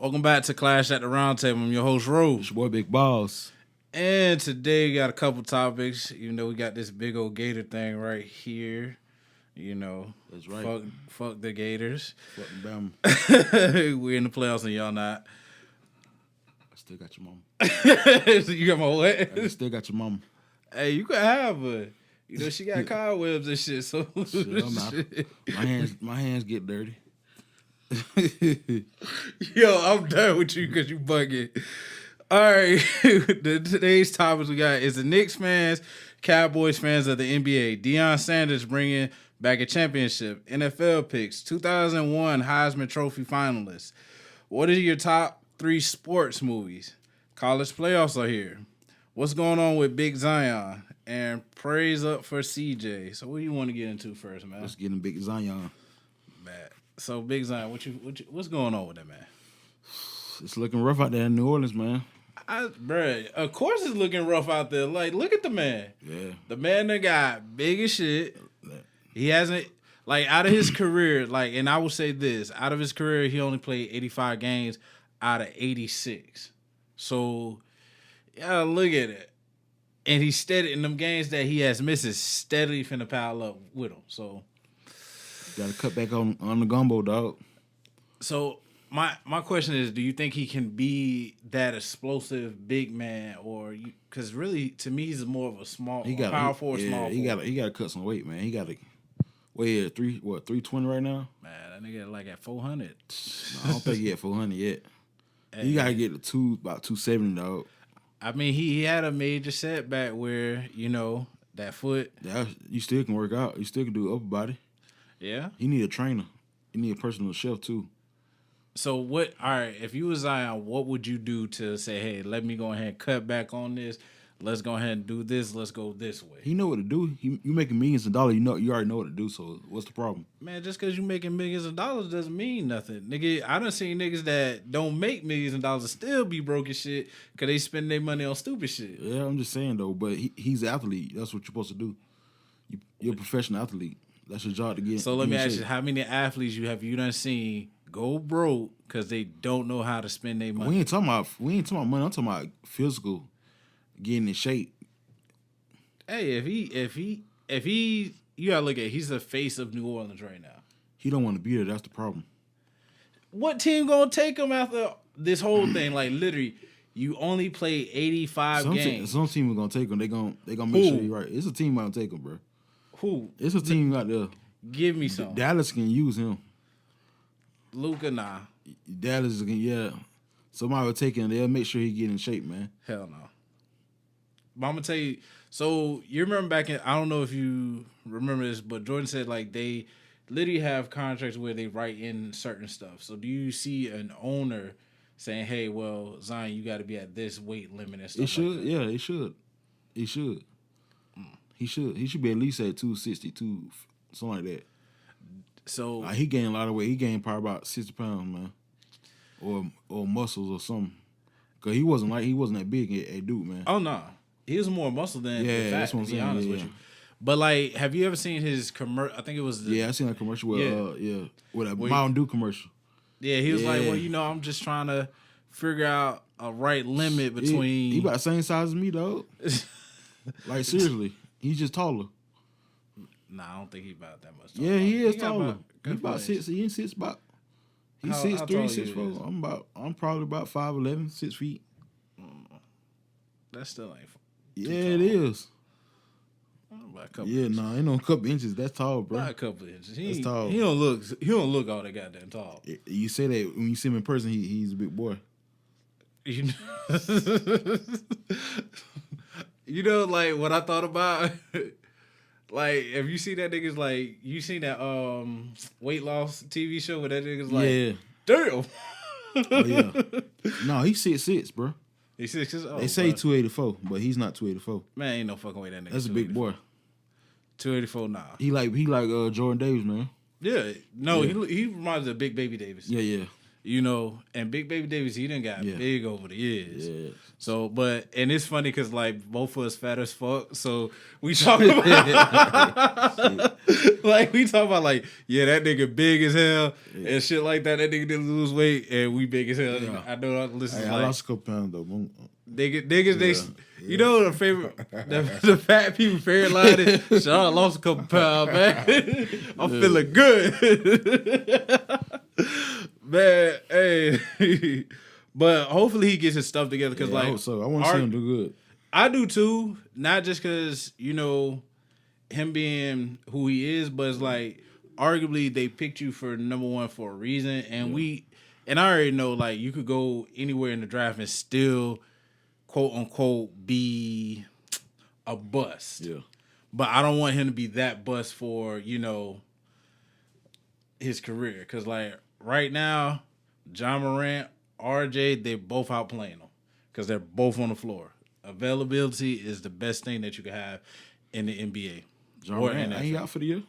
Welcome back to Clash at the Roundtable. I'm your host, Rose. It's your boy, Big Boss. And today we got a couple topics. You know, we got this big old Gator thing right here. You know, that's right. Fuck the Gators. Fuck them. We're in the playoffs and y'all not. I still got your mama. You got my what? I still got your mama. Hey, you can have her. You know, she got cobwebs and shit, so shit, my hands get dirty. Yo, I'm done with you because you bugging. All right, today's topics we got is the Knicks fans, Cowboys fans of the NBA. Deon Sanders bringing back a championship. NFL picks, 2001 Heisman Trophy finalists. What are your top 3 sports movies? College playoffs are here. What's going on with Big Zion? And praise up for CJ. So what do you want to get into first, man? Let's get in Big Zion. Man. So Big Zion, what's going on with that, man? It's looking rough out there in New Orleans, man. Bruh, of course it's looking rough out there. Like, look at the man. Yeah. The man that got big as shit. He hasn't, like, out of his career, like, and I will say this, out of his career, he only played 85 games out of 86. So, yeah, look at it. And he's steady in them games that he has missed is steadily finna pile up with him. So, got to cut back on the gumbo, dog. So, my question is, do you think he can be that explosive big man, or because really to me he's more of a small, power forward, small. He got to cut some weight, man. He got to weigh at 320 right now. Man, that nigga like at 400. No, I don't think he at 400 yet. Hey, he got to get to about 270, dog. I mean, he had a major setback where that foot. Yeah, you still can work out. You still can do upper body. Yeah, he need a trainer. He need a personal chef too. So what? All right, if you was Zion, what would you do to say, hey, let me go ahead and cut back on this. Let's go ahead and do this. Let's go this way. He know what to do. You making millions of dollars. You already know what to do. So what's the problem? Man, just because you making millions of dollars doesn't mean nothing, nigga. I done seen niggas that don't make millions of dollars and still be broke as shit because they spend their money on stupid shit. Yeah, I'm just saying though. But he's an athlete. That's what you're supposed to do. You're a professional athlete. That's your job to get. So let me ask you, how many athletes you done seen go broke because they don't know how to spend their money? We ain't talking about money. I'm talking about physical, getting in shape. Hey, if he, you gotta look at he's the face of New Orleans right now. He don't want to be there. That's the problem. What team gonna take him after this whole thing? Like literally, you only play 85 games. Some team are gonna take him. They gonna make sure you're right. It's a team gonna take him, bro. Who? It's a team out there. Give me some. Dallas can use him. Luka, nah. Dallas can, yeah. Somebody will take him. They'll make sure he get in shape, man. Hell no. But I'm gonna tell you. So you remember back in? I don't know if you remember this, but Jordan said like they literally have contracts where they write in certain stuff. So do you see an owner saying, "Hey, well, Zion, you got to be at this weight limit and stuff"? It should, like that? Yeah, it should. He should. He should. He should be at least at 262, something like that. So he gained a lot of weight. He gained probably about 60 pounds, man, or muscles or something. Cause he wasn't that big a dude, man. Oh no, he was more muscle than fat, that's what I'm saying. To be honest with you. But like, have you ever seen his commercial? I think it was. I seen that commercial with with a Mountain Dew commercial. Yeah, he was like, well, I'm just trying to figure out a right limit between. He about the same size as me, dog. Like seriously, he's just taller. Nah, I don't think he's about that much taller. Yeah, he is taller. He's about 6. He's 6'3", 6'4". I'm probably about 5'11", 6 feet. That still ain't. Yeah, it is. About a couple inches. Ain't no couple inches. That's tall, bro. About a couple inches. That's tall. He don't look all that goddamn tall. You say that when you see him in person, he's a big boy. You know, like what I thought about. Like, if you see that nigga's like, you seen that weight loss TV show where that nigga's like, damn. Oh yeah. No, he's 6'6", bro. He's 6'6". Oh, they say 284, but he's not 284. Man, ain't no fucking way that nigga. That's a big boy. 284, nah. He like Jordan Davis, man. Yeah, no, he reminds me of Big Baby Davis. Yeah. And Big Baby Davis, he done got big over the years. Yeah. So, and it's funny because like both of us fat as fuck. So we talk about we talk about that nigga big as hell and shit like that. That nigga didn't lose weight and we big as hell. Yeah. I know listeners I lost a couple pounds though. Niggas, the favorite, the fat people favorite line is, "Shit, I lost a couple pounds, man. I'm feeling good." Man, hey. But hopefully he gets his stuff together because I hope so. I want to see him do good. I do too. Not just because him being who he is, but it's like arguably they picked you for number one for a reason, and I already know like you could go anywhere in the draft and still quote unquote be a bust. Yeah. But I don't want him to be that bust for his career because like right now, John Morant. RJ, they're both outplaying them because they're both on the floor. Availability is the best thing that you can have in the NBA. John Morant, ain't he out for the year?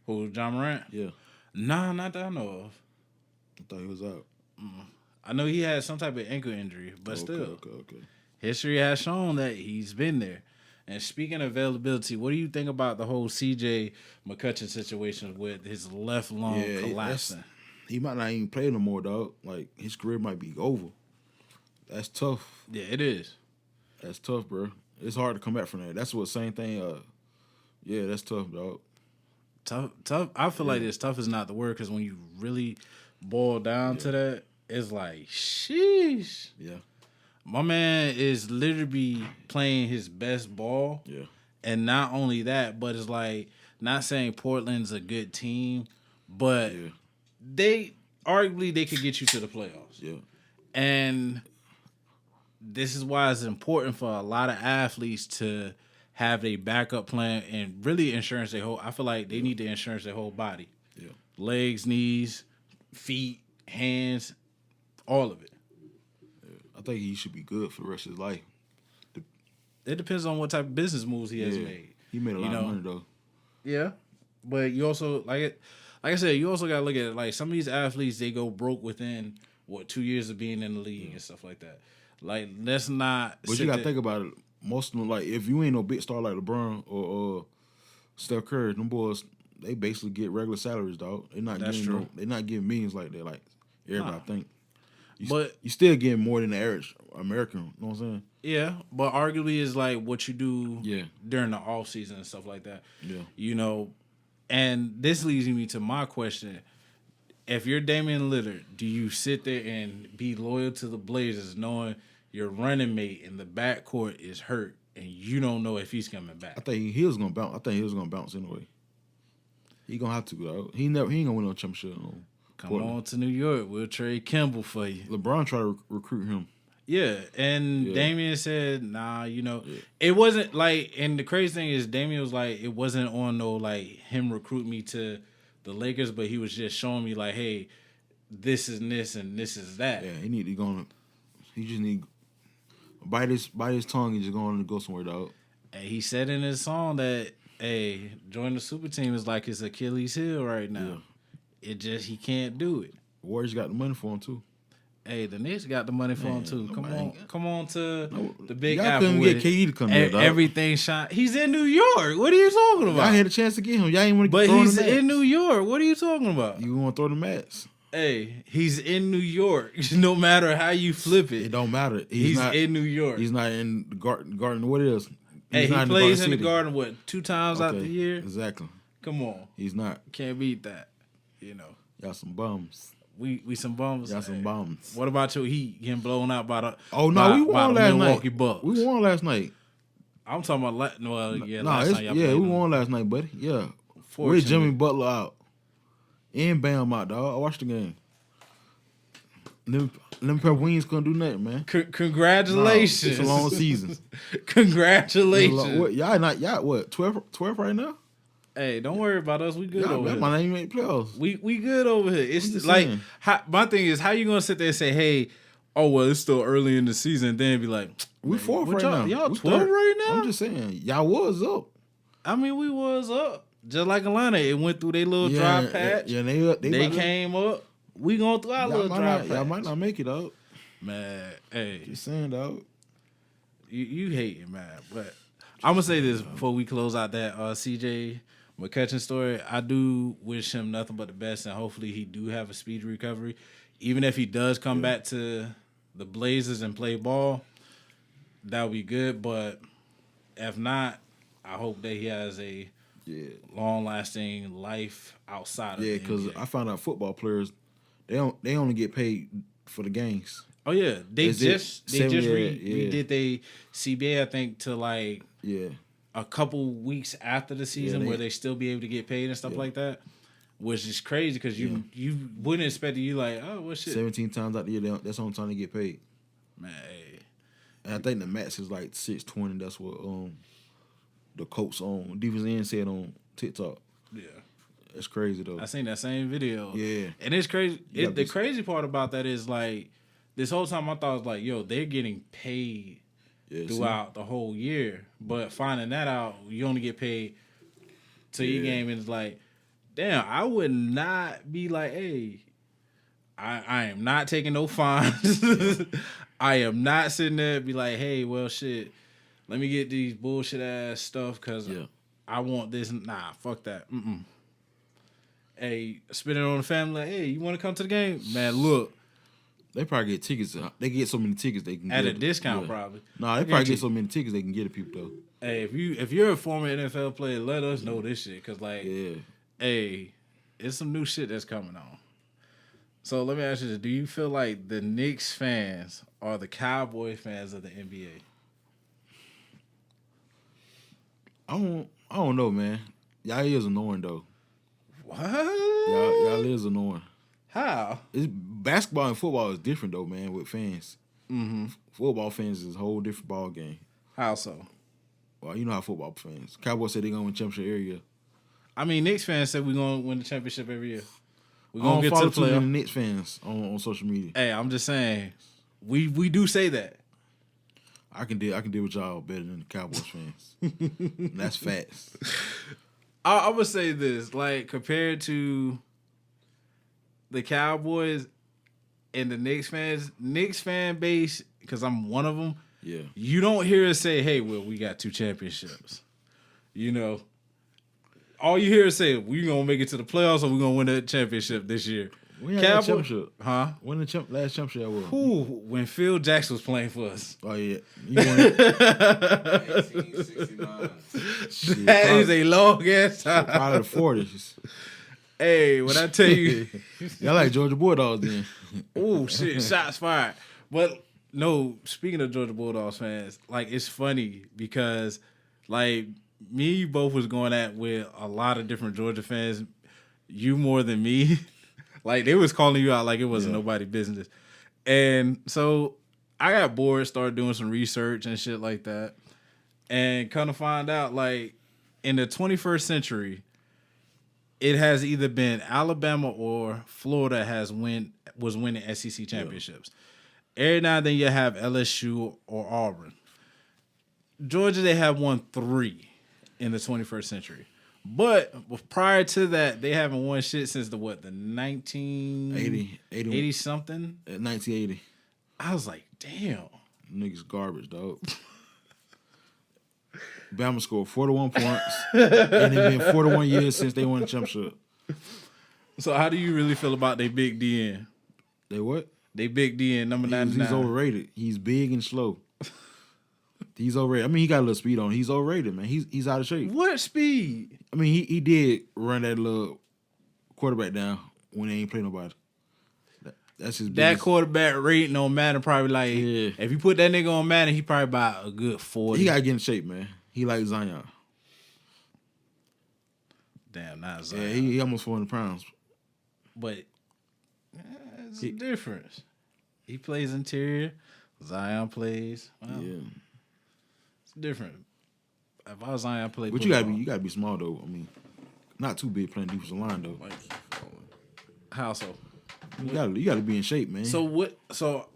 Who, John Morant? Yeah. Nah, not that I know of. I thought he was out. I know he had some type of ankle injury, but still. Okay. History has shown that he's been there. And speaking of availability, what do you think about the whole CJ McCutcheon situation with his left lung collapsing? He might not even play no more, dog. Like, his career might be over. That's tough. Yeah, it is. That's tough, bro. It's hard to come back from that. That's what same thing. That's tough, dog. Tough. I feel like this tough is not the word because when you really boil down to that, it's like, sheesh. Yeah. My man is literally playing his best ball. Yeah. And not only that, but it's like, not saying Portland's a good team, but they could get you to the playoffs. Yeah. And this is why it's important for a lot of athletes to have a backup plan and really insurance their whole. I feel like they need to insurance their whole body. Yeah. Legs, knees, feet, hands, all of it. Yeah. I think he should be good for the rest of his life. It depends on what type of business moves he has made. He made a lot of money though. Yeah. But you also like I said, you also gotta look at it like some of these athletes, they go broke within 2 years of being in the league and stuff like that. Like, let's not. But you gotta think about it. Most of them, like, if you ain't no big star like LeBron or Steph Curry, them boys, they basically get regular salaries, dog. They're not getting millions like that, like everybody think. You still getting more than the average American. You know what I'm saying? Yeah, but arguably is like what you do during the off season and stuff like that. Yeah. And this leads me to my question. If you're Damian Lillard, do you sit there and be loyal to the Blazers knowing your running mate in the backcourt is hurt and you don't know if he's coming back? I think he was gonna bounce. I think he was gonna bounce anyway. He gonna have to go. He ain't gonna win no championship. Come on to New York. We'll trade Kimball for you. LeBron tried to recruit him. Yeah, and Damian said, nah, it wasn't like, and the crazy thing is Damian was like, it wasn't on no, like, him recruit me to the Lakers, but he was just showing me, like, hey, this is this and this is that. Yeah, he just need bite his tongue and just go somewhere, dog. And he said in his song that, hey, joining the super team is like his Achilles heel right now. Yeah. He can't do it. Warriors got the money for him, too. Hey, the Knicks got the money for him too. Come on to the Big y'all Apple. Couldn't get KD to come there, dog. Everything shine. He's in New York. What are you talking about? I had a chance to get him. Y'all ain't want to. But he's in New York. What are you talking about? You want to throw the mats? Hey, he's in New York. No matter how you flip it, it don't matter. He's not in New York. He's not in the garden. What is? He plays in the Garden 2 times out the year. Exactly. Come on. He's not. Can't beat that. Y'all some bums. We some bums. Y'all some bums. What about your Heat getting blown out by the? Oh no, we won last Milwaukee night. Bucks. We won last night. I'm talking about last night. We won last night, buddy. Yeah. With Jimmy Butler out and Bam out, dog. I watched the game. Them pair of wings couldn't do nothing, man. Congratulations. It's a long season. Congratulations. Y'all what? 12 right now? Hey, don't worry about us. We good over here. My name ain't playoffs. We good over here. It's like my thing is, how you gonna sit there and say, hey, oh well, it's still early in the season, and then be like, we 4th right now. Y'all 12 right now? I'm just saying, y'all was up. I mean, we was up. Just like Atlanta, it went through their little dry patch. Yeah, they came up. We going through our little drive. Y'all might not make it out. Man, hey. Just saying, dog. You hating, man. But I'm going to say this before we close out that CJ McCutcheon story. I do wish him nothing but the best, and hopefully he do have a speedy recovery. Even if he does come back to the Blazers and play ball, that would be good. But if not, I hope that he has a long-lasting life outside of the NBA. Because I found out football players, they only get paid for the games. Oh yeah, they just redid their CBA, I think, to like a couple weeks after the season where they still be able to get paid and stuff like that, which is crazy because you wouldn't expect it. You like, oh, what shit? 17 times out the year, that's the only time they get paid. Man, hey. And I think the max is like 620. That's what the Colts on defensive end said on TikTok. Yeah. That's crazy though. I seen that same video. Yeah. And it's crazy. The crazy part about that is like this whole time I thought it was like, yo, they're getting paid throughout the whole year. But finding that out, you only get paid to your game, and it's like, damn, I would not be like, hey, I am not taking no fines. I am not sitting there and be like, hey, well, shit, let me get these bullshit ass stuff because I want this. Nah, fuck that. Hey, spend it on the family. Like, hey, you want to come to the game? Man, look. They probably get tickets. They get so many tickets they can at get a discount probably. Nah, they probably get so many tickets they can get to people though. Hey, if you're a former NFL player, let us know this shit because hey, it's some new shit that's coming on. So let me ask you this: do you feel like the Knicks fans are the Cowboy fans of the NBA? I don't know, man. Y'all is annoying though. What? Y'all is annoying. How? Basketball and football is different though, man. With fans, football fans is a whole different ball game. How so? Well, you know how football fans. Cowboys said they're gonna win championship every year. I mean, Knicks fans said we're gonna win the championship every year. We're gonna get to the playoffs. Knicks fans on social media. Hey, I'm just saying, we do say that. I can deal with y'all better than the Cowboys fans. That's facts. I would say this, like compared to the Cowboys and the Knicks fan base, because I'm one of them. Yeah, you don't hear us say, "Hey, well, we got 2 championships." You know, all you hear is say, "We gonna make it to the playoffs, or we gonna win the championship this year." We had a championship, huh? When the last championship I won? When Phil Jackson was playing for us. Oh yeah, you won it. 1969. That is a long ass time. Out of the 40s. Hey, when I tell you, y'all like Georgia Bulldogs then? Oh shit, shots fired. But no, speaking of Georgia Bulldogs fans, like it's funny because like me and you both was going at with a lot of different Georgia fans. You more than me. Like they was calling you out like it wasn't nobody's business. And so I got bored, started doing some research and shit like that. And kind of find out like in the 21st century, it has either been Alabama or Florida was winning SEC championships. Every now and then you have LSU or Auburn. Georgia, they have won 3 in the 21st century. But prior to that, they haven't won shit since the 1980 something? 1980. I was like, damn. Niggas garbage, dog. Bama scored 41 points. And it's been 41 years since they won the championship. So how do you really feel about they big Deon? They what? They big Deon, number 99. He's overrated. He's big and slow. He's overrated. I mean, he got a little speed on him. He's overrated, man. He's out of shape. What speed? I mean, he did run that little quarterback down when he ain't play nobody. That's his that quarterback rating on Madden probably like if you put that nigga on Madden, he probably about a good 40. He gotta get in shape, man. He like Zion. Damn, not Zion. Yeah, he almost 400 pounds. But it's a difference. He plays interior. Zion plays. Well, it's different. If I was Zion, play. But you gotta be small though. I mean, not too big playing defensive line though. Like, how so? You gotta be in shape, man. So what? So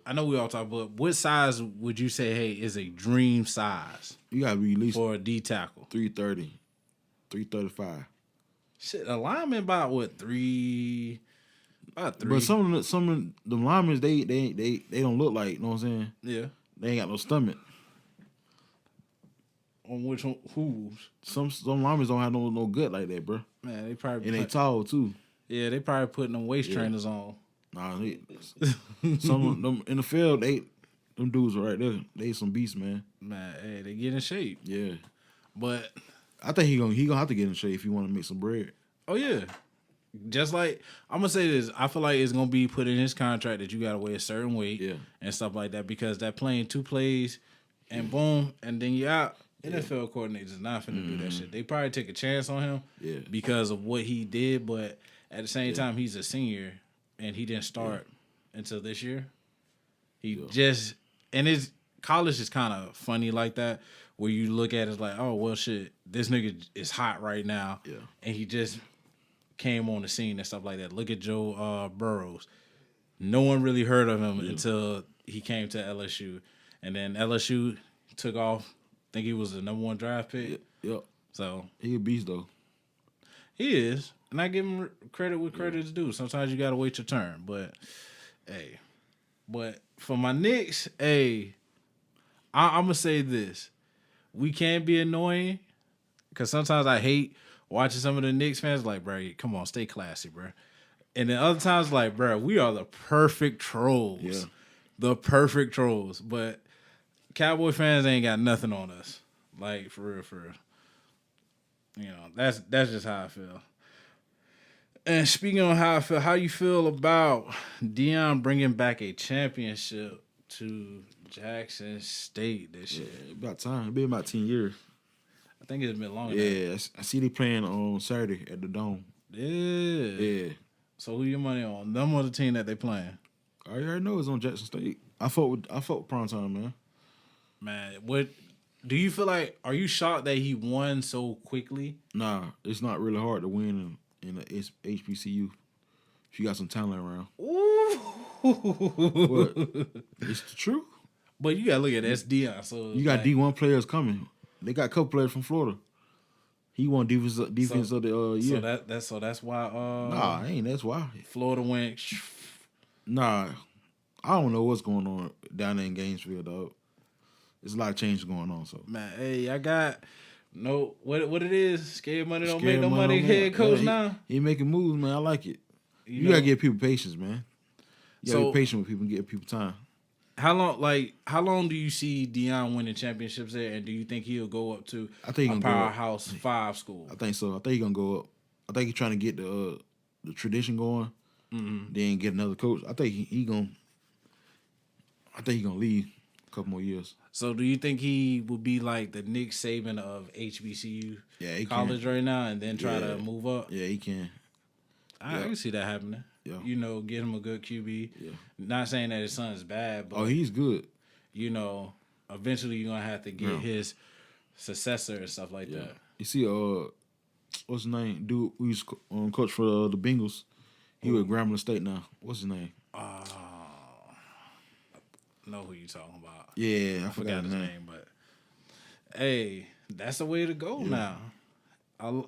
I know we all talk, but what size would you say? Hey, is a dream size? You gotta be at least for a D tackle. 330, 335. Shit, a lineman about what 3? About 3. But some of the linemen, they don't look like, you know what I'm saying? Yeah. They ain't got no stomach. On which one? Who's? Some linemen don't have no gut like that, bro. Man, they probably And they tall too. Yeah, they probably putting them waist trainers on. Nah, some of them in the field, them dudes are right there. They some beasts, man. Man, hey, they get in shape. Yeah, but I think he gonna have to get in shape if you want to make some bread. Oh yeah, just like I'm gonna say this, I feel like it's gonna be put in his contract that you gotta weigh a certain weight, and stuff like that, because that playing 2 plays, and boom, and then you out. NFL coordinators is not finna do that shit. They probably take a chance on him, because of what he did, but at the same time, he's a senior, and he didn't start until this year. He just, and his college is kind of funny like that, where you look at it as like, oh well, shit, this nigga is hot right now, and he just came on the scene and stuff like that. Look at Joe Burrows. No one really heard of him until he came to LSU, and then LSU took off. I think he was the number 1 draft pick. Yep. So he a beast though. He is, and I give him credit where credit is due. Sometimes you gotta wait your turn, but hey, but for my Knicks, hey, I'm gonna say this: we can be annoying, because sometimes I hate watching some of the Knicks fans. Like, bro, come on, stay classy, bro. And then other times, like, bro, we are the perfect trolls, the perfect trolls. But Cowboy fans ain't got nothing on us, like for real, for real. You know, that's just how I feel. And speaking on how I feel, how you feel about Deon bringing back a championship to Jackson State this year? About time. It's been about 10 years. I think it's been longer. Yeah, I see they playing on Saturday at the Dome. Yeah. So who your money on? Them or the team that they playing? I already know it's on Jackson State. I fought with Primetime, man. Man, what do you feel like? Are you shocked that he won so quickly? Nah, it's not really hard to win in the HBCU if you got some talent around. Ooh. What? It's the truth. But you gotta look at that's Deon. So you got D1 players coming. They got a couple players from Florida. He won defense of the year. So that's why. Nah, that's why Florida went. Nah, I don't know what's going on down there in Gainesville, dog. There's a lot of change going on. So man, hey, I got what it is. Scared money don't make no money. Head coach now. He making moves, man. I like it. You gotta give people patience, man. You gotta be patient with people and give people time. How long do you see Deon winning championships there, and do you think he'll go up to a powerhouse 5 school? I think so. I think he's gonna go up. I think he's trying to get the tradition going, then get another coach. I think he's gonna leave a couple more years. So do you think he will be like the Nick Saban of HBCU college right now, and then try to move up? Yeah, he can. I can see that happening. Yeah. You know, get him a good QB. Yeah. Not saying that his son is bad, but he's good. You know, eventually you're gonna have to get his successor and stuff like that. You see, what's his name? Dude who used to coach for the Bengals. He with Grambling State now. What's his name? I know who you talking about. Yeah, I forgot his name, but hey, that's the way to go now.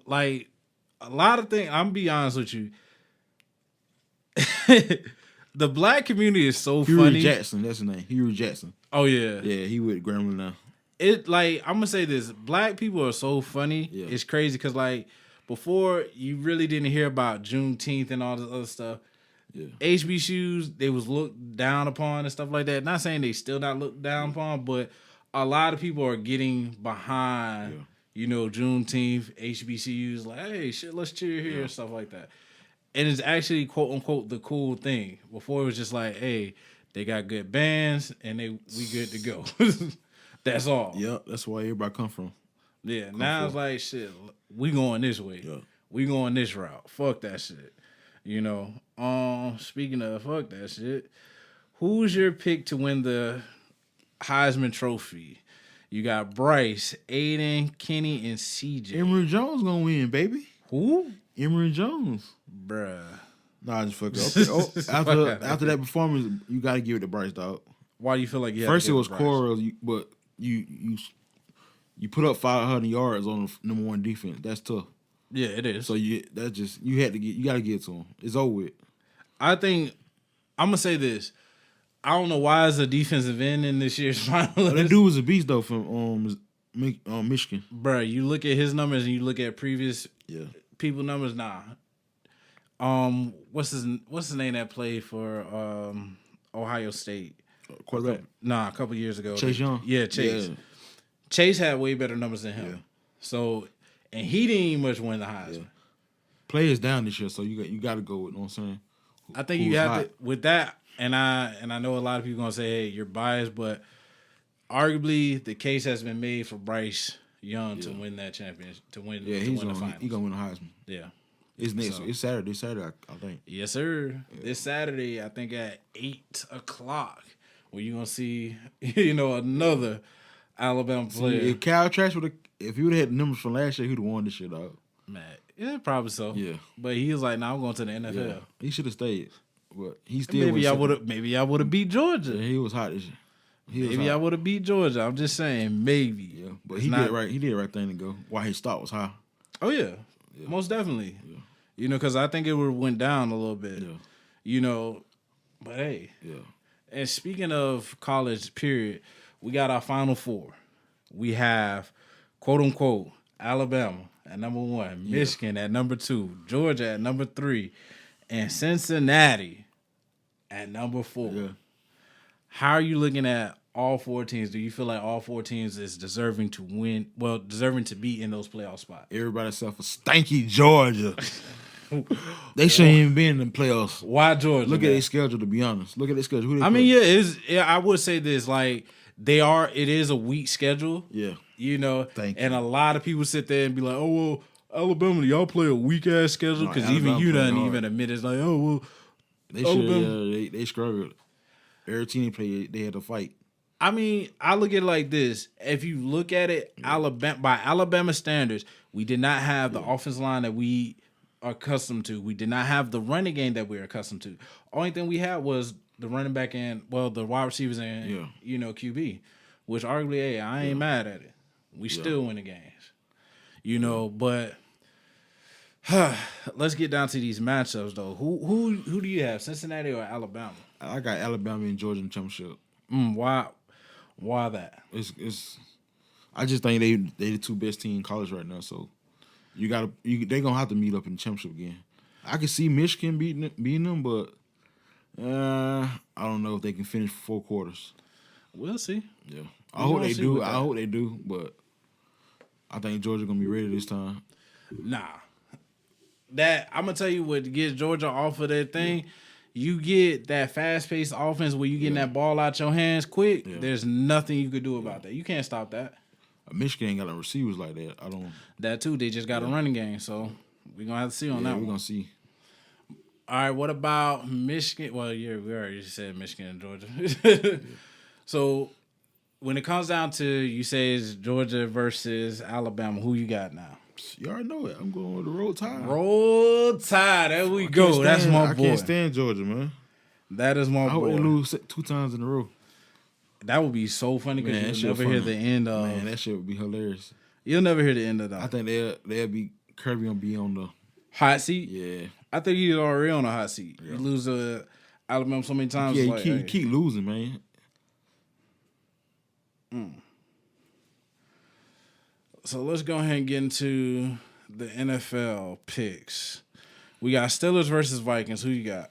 Like a lot of things. I'm gonna be honest with you. The black community is so funny. Jackson, that's his name. Hugh Jackson. Oh yeah, yeah. He with Grambling now. I'm gonna say this: black people are so funny. Yeah. It's crazy because like before, you really didn't hear about Juneteenth and all this other stuff. Yeah. HBCUs, they was looked down upon and stuff like that. Not saying they still not looked down upon, but a lot of people are getting behind. You know, Juneteenth, HBCUs, like, hey, shit, let's cheer here and stuff like that. And it's actually, quote unquote, the cool thing. Before it was just like, hey, they got good bands and we good to go. That's all. Yeah, that's where everybody come from. Yeah, now it's like, shit, we going this way. Yeah. We going this route. Fuck that shit. You know, speaking of fuck that shit, who's your pick to win the Heisman Trophy? You got Bryce, Aiden, Kenny, and CJ. Emory Jones gonna win, baby. Who? Emory Jones. Bruh. Nah, just fuck up. After that performance, you gotta give it to Bryce, dog. Why do you feel like you first it was Coral, but you put up 500 yards on the number 1 defense. That's tough. Yeah, it is. So you gotta get it to him. It's over with. I think I'm gonna say this. I don't know why is a defensive end in this year's finalist. That dude was a beast though from Michigan. Bro, you look at his numbers and you look at previous people numbers. Nah. What's his name that played for Ohio State? Quarterback. Nah, a couple years ago. Chase Young. Yeah, Chase. Yeah. Chase had way better numbers than him. Yeah. So, and he didn't even much win the Heisman. Yeah. Players down this year, so you got to go with. You know what I'm saying? I think you have to with that. And I know a lot of people gonna say, "Hey, you're biased," but arguably the case has been made for Bryce Young to win that championship, to win the finals. He's gonna win the Heisman. Yeah, it's next. So, it's Saturday. I think. Yes, sir. Yeah. This Saturday, I think at 8:00, where you gonna see, another Alabama player. If Cal Trash if he would have had the numbers from last year, he'd have won this shit out. Man, yeah, probably so. Yeah, but he was like, "Nah, I'm going to the NFL." Yeah. He should have stayed. But he still maybe I would have beat Georgia. Yeah, he was hot this year. Maybe I would have beat Georgia. I'm just saying, maybe. Yeah, but he did it right. He did the right thing to go. While his stock was high. Oh yeah, most definitely. Yeah. Because I think it would have went down a little bit. Yeah. But hey. Yeah. And speaking of college, period, we got our Final Four. We have, quote unquote, Alabama at number 1, Michigan at number 2, Georgia at number 3. And Cincinnati at number 4. Yeah. How are you looking at all 4 teams? Do you feel like all 4 teams is deserving to win? Well, deserving to be in those playoff spots? Everybody except for stanky Georgia. They shouldn't even be in the playoffs. Why Georgia? Look at their schedule. To be honest, look at their schedule. Who they play? I would say this: like it is a weak schedule. Yeah. Thank you. And a lot of people sit there and be like, "Oh well." Alabama, y'all play a weak ass schedule because even you done even admit it's like, oh well, they struggled. Every team they played, they had to fight. I mean, I look at it like this: if you look at it, by Alabama standards, we did not have the offensive line that we are accustomed to. We did not have the running game that we're accustomed to. Only thing we had was the running back and the wide receivers and QB, which arguably, hey, I ain't mad at it. We still win the games. But let's get down to these matchups though. Who do you have, Cincinnati or Alabama? I got Alabama and Georgia in the championship. Why that? It's. I just think they the 2 best teams in college right now. So they gonna have to meet up in the championship again. I can see Michigan beating them, but I don't know if they can finish 4 quarters. We'll see. Yeah, I hope they do. I hope they do, but. I think Georgia gonna be ready this time. Nah, that I'm gonna tell you what gets Georgia off of that thing. You get that fast paced offense where you getting that ball out your hands quick. Yeah. There's nothing you could do about that. You can't stop that. Michigan ain't got no receivers like that. I don't. That too. They just got a running game, so we're gonna have to see on that. We're gonna see. All right. What about Michigan? Well, we already said Michigan and Georgia. So. When it comes down to, you say it's Georgia versus Alabama, who you got now? You already know it. I'm going with the Roll Tide. Roll Tide. There we go. That's my boy. I can't stand Georgia, man. That is my boy. I hope they lose 2 times in a row. That would be so funny because you'll never hear the end of. Man, that shit would be hilarious. You'll never hear the end of that. I think they'll be Kirby gonna be on the hot seat. Yeah, I think he's already on the hot seat. Yeah. You lose Alabama so many times. Yeah, you keep losing, man. So let's go ahead and get into the NFL picks. We got Steelers versus Vikings. Who you got?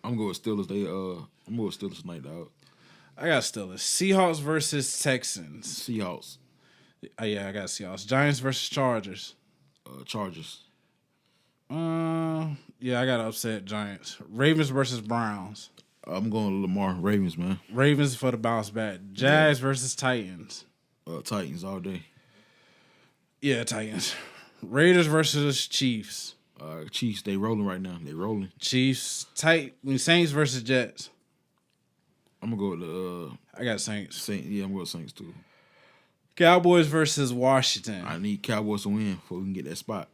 I'm going with Steelers. I'm going with Steelers tonight, dog. I got Steelers. Seahawks versus Texans. Seahawks. Yeah, I got Seahawks. Giants versus Chargers. Chargers. Yeah, I got to upset Giants. Ravens versus Browns. I'm going to Lamar. Ravens, man. Ravens for the bounce back. Jags versus Titans. Titans all day. Yeah, Titans. Raiders versus Chiefs. Chiefs, they rolling right now. They rolling. Chiefs. Saints versus Jets. I'm going to go with I got Saints. Yeah, I'm going with Saints too. Cowboys versus Washington. I need Cowboys to win before we can get that spot.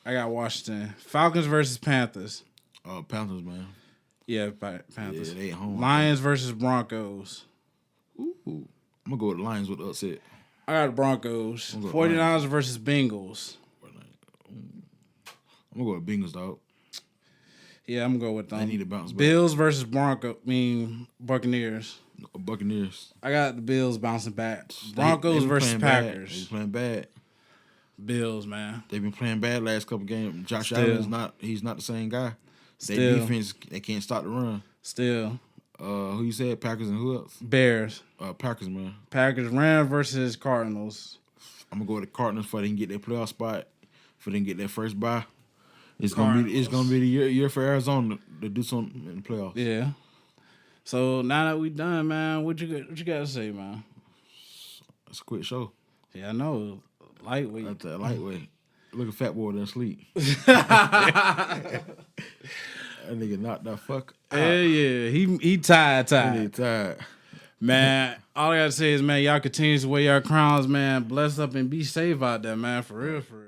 I got Washington. Falcons versus Panthers. Panthers, man. Yeah, Panthers. Yeah, they at home. Lions versus Broncos. Ooh. I'm going to go with the Lions with the upset. I got the Broncos. 49ers versus Bengals. I'm going to go with Bengals, dog. Yeah, I'm gonna go with them. They need to bounce back. Bills versus Buccaneers. Buccaneers. I got the Bills bouncing back. Broncos versus Packers. They playing bad. Bills, man. They've been playing bad last couple games. Josh Allen he's not the same guy. Their defense, they can't stop the run. Still. Who you said? Packers and who else? Bears. Packers, man. Packers, Rams versus Cardinals. I'm gonna go with the Cardinals for they can get their playoff spot, for they can get their first bye. It's gonna be the year for Arizona to do something in the playoffs. Yeah. So now that we done, man, what you got to say, man? It's a quick show. Yeah, I know. Lightweight. That's a lightweight. Look at Fat Boy done sleep. That nigga knocked that fuck out. Yeah. He tired. He tired. Man, all I gotta say is, man, y'all continue to wear your crowns, man. Bless up and be safe out there, man. For real, for real.